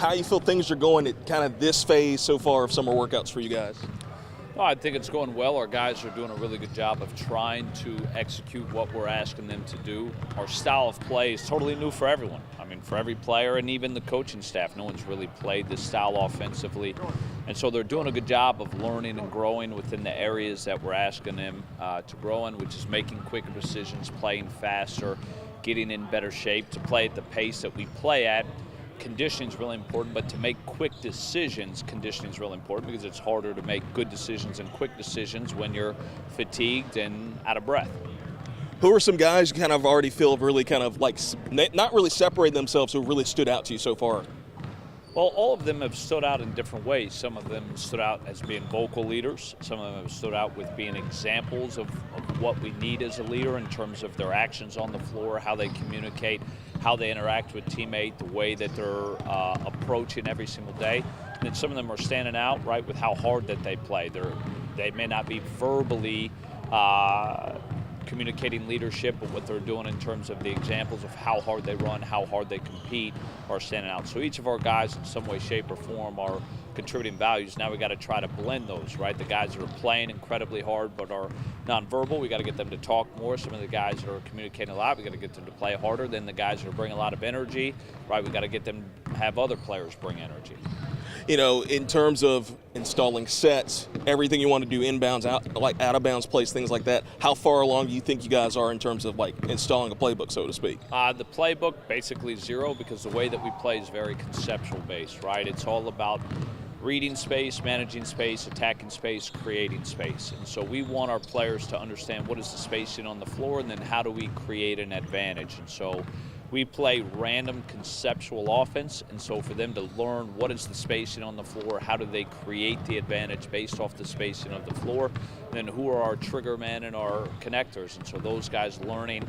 how you feel things are going at kind of this phase so far of summer workouts for you guys. No, I think it's going well. Our guys are doing a really good job of trying to execute what we're asking them to do. Our style of play is totally new for everyone. I mean, for every player and even the coaching staff. No one's really played this style offensively. And so they're doing a good job of learning and growing within the areas that we're asking them to grow in, which is making quicker decisions, playing faster, getting in better shape to play at the pace that we play at. Conditioning is really important, but to make quick decisions, conditioning is really important because it's harder to make good decisions and quick decisions when you're fatigued and out of breath. Who are some guys you kind of already feel really kind of like not really separate themselves who really stood out to you so far? Well, all of them have stood out in different ways. Some of them stood out as being vocal leaders. Some of them have stood out with being examples of what we need as a leader in terms of their actions on the floor, how they communicate, how they interact with teammates, the way that they're approaching every single day. And then some of them are standing out, right, with how hard that they play. They may not be verbally communicating leadership, but what they're doing in terms of the examples of how hard they run, how hard they compete, are standing out. So each of our guys in some way, shape, or form are contributing values. Now we got to try to blend those, right? The guys that are playing incredibly hard but are nonverbal, we got to get them to talk more. Some of the guys that are communicating a lot, we got to get them to play harder. Then the guys that are bringing a lot of energy, right? We got to get them to have other players bring energy. You know, in terms of installing sets, everything you want to do inbounds, out of bounds plays, things like that, how far along do you think you guys are in terms of like installing a playbook, so to speak? The playbook, basically zero, because the way that we play is very conceptual based, right? It's all about reading space, managing space, attacking space, creating space. And so we want our players to understand what is the spacing on the floor and then how do we create an advantage. And so we play random conceptual offense, and so for them to learn what is the spacing on the floor, how do they create the advantage based off the spacing of the floor, then who are our trigger men and our connectors. And so those guys learning,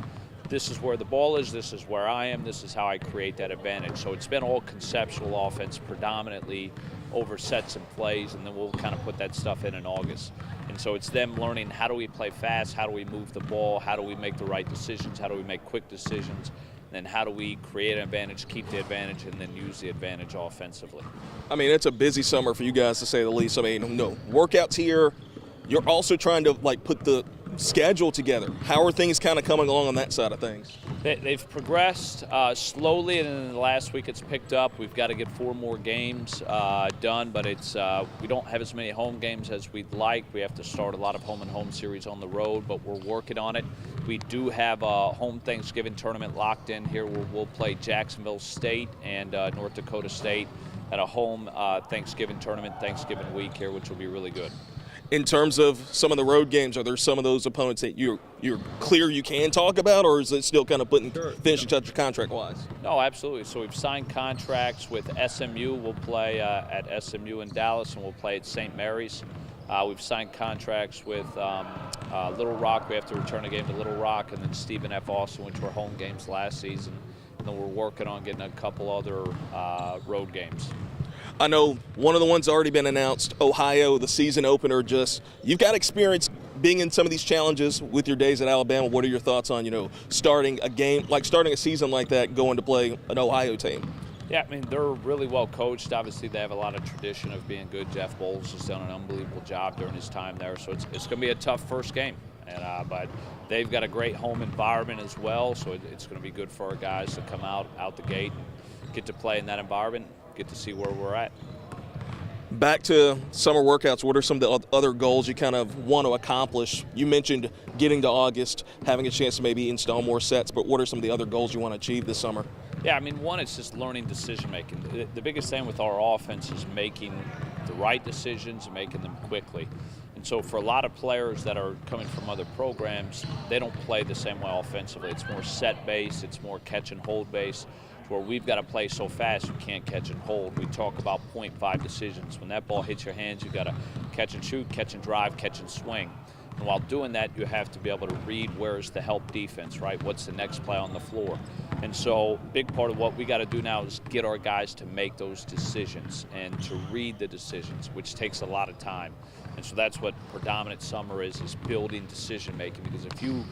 this is where the ball is, this is where I am, this is how I create that advantage. So it's been all conceptual offense predominantly over sets and plays, and then we'll kind of put that stuff in August. And so it's them learning how do we play fast, how do we move the ball, how do we make the right decisions, how do we make quick decisions, then how do we create an advantage, keep the advantage, and then use the advantage offensively. I mean, it's a busy summer for you guys, to say the least. I mean, no workouts here. You're also trying to like put the schedule together. How are things kind of coming along on that side of things? They've progressed slowly, and in the last week it's picked up. We've got to get 4 more games done, but it's we don't have as many home games as we'd like. We have to start a lot of home and home series on the road, but we're working on it. We do have a home Thanksgiving tournament locked in here where we'll play Jacksonville State and North Dakota State at a home Thanksgiving tournament, Thanksgiving week here, which will be really good. In terms of some of the road games, are there some of those opponents that you're clear you can talk about, or is it still kind of finishing touch contract-wise? No, absolutely. So we've signed contracts with SMU. We'll play at SMU in Dallas, and we'll play at St. Mary's. We've signed contracts with Little Rock. We have to return a game to Little Rock, and then Stephen F. Austin, which were home games last season. And then we're working on getting a couple other road games. I know one of the ones already been announced, Ohio, the season opener. Just you've got experience being in some of these challenges with your days at Alabama. What are your thoughts on, starting a season like that, going to play an Ohio team? Yeah, I mean, they're really well coached. Obviously, they have a lot of tradition of being good. Jeff Bowles has done an unbelievable job during his time there, so it's going to be a tough first game. And but they've got a great home environment as well, so it's going to be good for our guys to come out the gate and get to play in that environment, get to see where we're at. Back to summer workouts, what are some of the other goals you kind of want to accomplish? You mentioned getting to August, having a chance to maybe install more sets, but what are some of the other goals you want to achieve this summer? Yeah, I mean, one, it's just learning decision-making. The biggest thing with our offense is making the right decisions and making them quickly. And so for a lot of players that are coming from other programs, they don't play the same way offensively. It's more set-based, it's more catch-and-hold based, where we've got to play so fast you can't catch and hold. We talk about 0.5 decisions. When that ball hits your hands, you've got to catch and shoot, catch and drive, catch and swing. And while doing that, you have to be able to read where's the help defense, right? What's the next play on the floor? And so a big part of what we got to do now is get our guys to make those decisions and to read the decisions, which takes a lot of time. And so that's what predominant summer is building decision making, because if you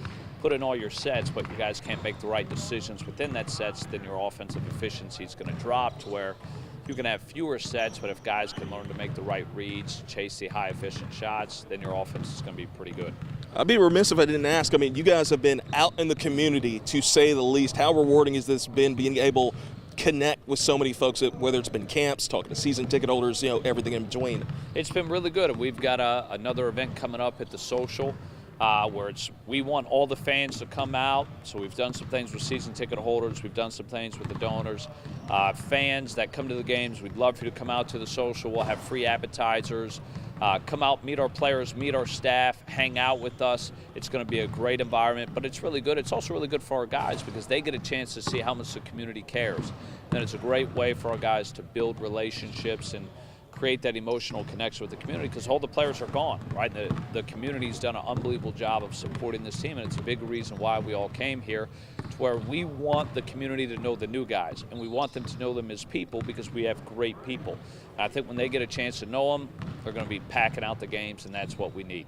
put in all your sets, but you guys can't make the right decisions within that sets, then your offensive efficiency is going to drop to where You can have fewer sets, but if guys can learn to make the right reads, chase the high efficient shots, then your offense is going to be pretty good. I'd be remiss if I didn't ask. I mean, you guys have been out in the community, to say the least. How rewarding has this been, being able to connect with so many folks, whether it's been camps, talking to season ticket holders, everything in between? It's been really good. We've got another event coming up at the Social, where we want all the fans to come out. So we've done some things with season ticket holders. We've done some things with the donors. Fans that come to the games, we'd love for you to come out to the Social. We'll have free appetizers. Come out, meet our players, meet our staff, hang out with us. It's going to be a great environment, but it's really good. It's also really good for our guys because they get a chance to see how much the community cares. And it's a great way for our guys to build relationships and create that emotional connection with the community, because all the players are gone, right? The community's done an unbelievable job of supporting this team, and it's a big reason why we all came here, to where we want the community to know the new guys, and we want them to know them as people because we have great people. And I think when they get a chance to know them, they're going to be packing out the games, and that's what we need.